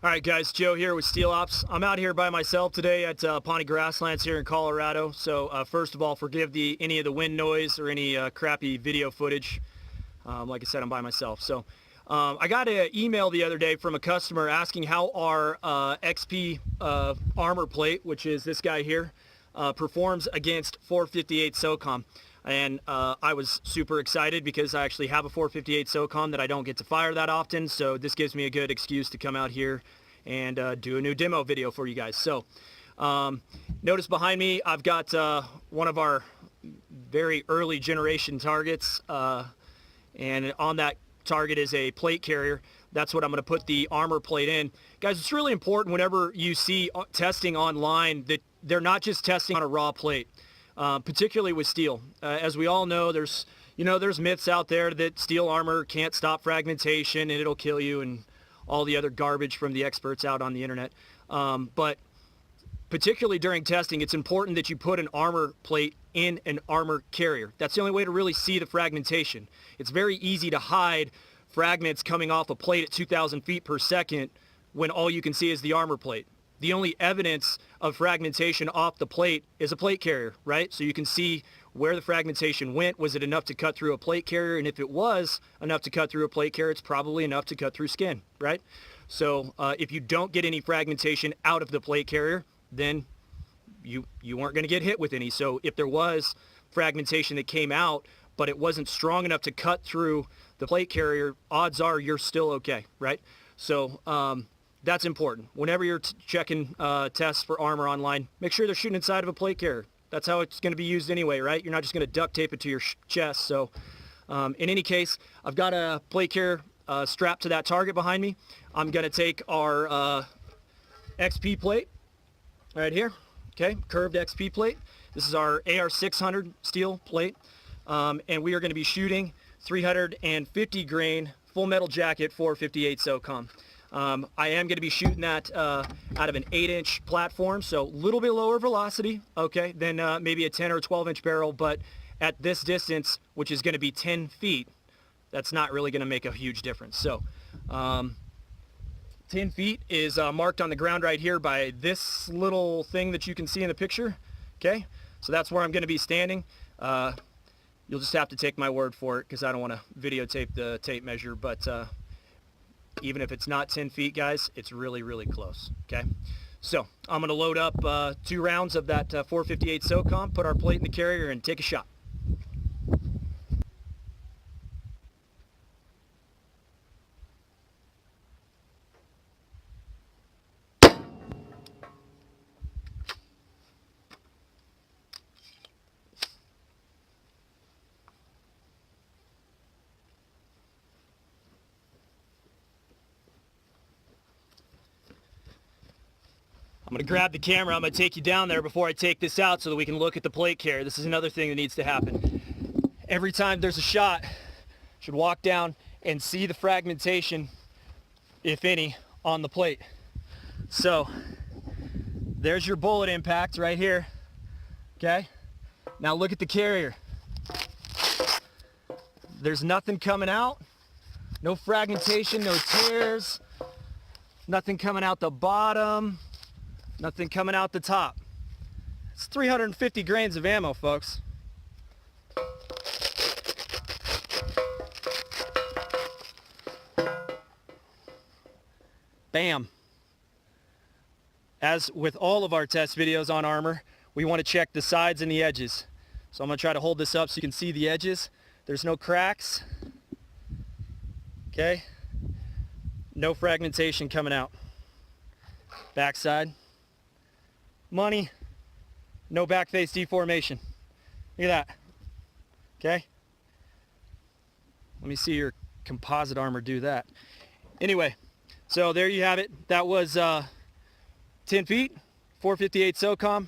All right, guys, Joe here with Steel Ops. I'm out here by myself today at Pawnee Grasslands here in Colorado. So first of all, forgive any of the wind noise or any crappy video footage. Like I said, I'm by myself. So I got an email the other day from a customer asking how our XP armor plate, which is this guy here, performs against 458 SOCOM. And I was super excited because I actually have a 458 SOCOM that I don't get to fire that often. So this gives me a good excuse to come out here and do a new demo video for you guys. So notice behind me, I've got one of our very early generation targets. And on that target is a plate carrier. That's what I'm going to put the armor plate in. Guys, it's really important whenever you see testing online that they're not just testing on a raw plate. Particularly with steel. As we all know, there's myths out there that steel armor can't stop fragmentation and it'll kill you and all the other garbage from the experts out on the internet. But particularly during testing, it's important that you put an armor plate in an armor carrier. That's the only way to really see the fragmentation. It's very easy to hide fragments coming off a plate at 2,000 feet per second when all you can see is the armor plate. The only evidence of fragmentation off the plate is a plate carrier, right? So you can see where the fragmentation went. Was it enough to cut through a plate carrier? And if it was enough to cut through a plate carrier, it's probably enough to cut through skin, right? So if you don't get any fragmentation out of the plate carrier, then you weren't going to get hit with any. So if there was fragmentation that came out, but it wasn't strong enough to cut through the plate carrier, odds are you're still okay, right? So that's important. Whenever you're checking tests for armor online, make sure they're shooting inside of a plate carrier. That's how it's going to be used anyway, right? You're not just going to duct tape it to your chest. So in any case, I've got a plate carrier strapped to that target behind me. I'm going to take our XP plate right here, okay, curved XP plate. This is our AR600 steel plate, and we are going to be shooting 350 grain full metal jacket 458 SOCOM. I am going to be shooting that out of an 8-inch platform, so a little bit lower velocity, okay, than maybe a 10 or 12-inch barrel, but at this distance, which is going to be 10 feet, that's not really going to make a huge difference. So 10 feet is marked on the ground right here by this little thing that you can see in the picture, okay? So that's where I'm going to be standing. You'll just have to take my word for it because I don't want to videotape the tape measure, but even if it's not 10 feet, guys, it's really, really close, okay? So I'm going to load up 2 rounds of that 458 SOCOM, put our plate in the carrier, and take a shot. I'm going to grab the camera. I'm going to take you down there before I take this out so that we can look at the plate carrier. This is another thing that needs to happen. Every time there's a shot, you should walk down and see the fragmentation, if any, on the plate. So there's your bullet impact right here, okay? Now look at the carrier. There's nothing coming out, no fragmentation, no tears, nothing coming out the bottom. Nothing coming out the top. It's 350 grains of ammo, folks. Bam. As with all of our test videos on armor, we want to check the sides and the edges. So I'm going to try to hold this up so you can see the edges. There's no cracks. Okay. No fragmentation coming out. Backside. Money, no back face deformation. Look at that. Okay? Let me see your composite armor do that. Anyway, so there you have it. That was 10 feet, 458 SOCOM.